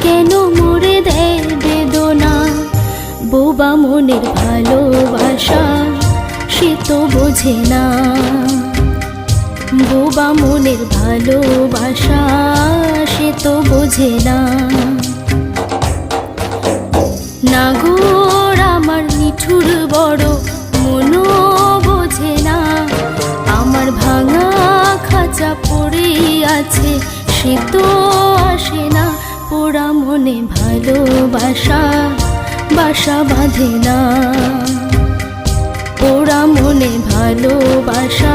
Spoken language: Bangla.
কেন মোরে দেয় বেদনা। বোবা মনের ভালোবাসা সে তো বোঝে না, বোবা মনের ভালোবাসা সে তো বোঝে না। নাগর আমার নিঠুর বড় মনও বোঝে না, আমার ভাঙা খাঁচা পড়ে আছে সে তো আসে না। পোড়া মনে ভালোবাসা বাসা বাঁধে না, পোড়া মনে ভালোবাসা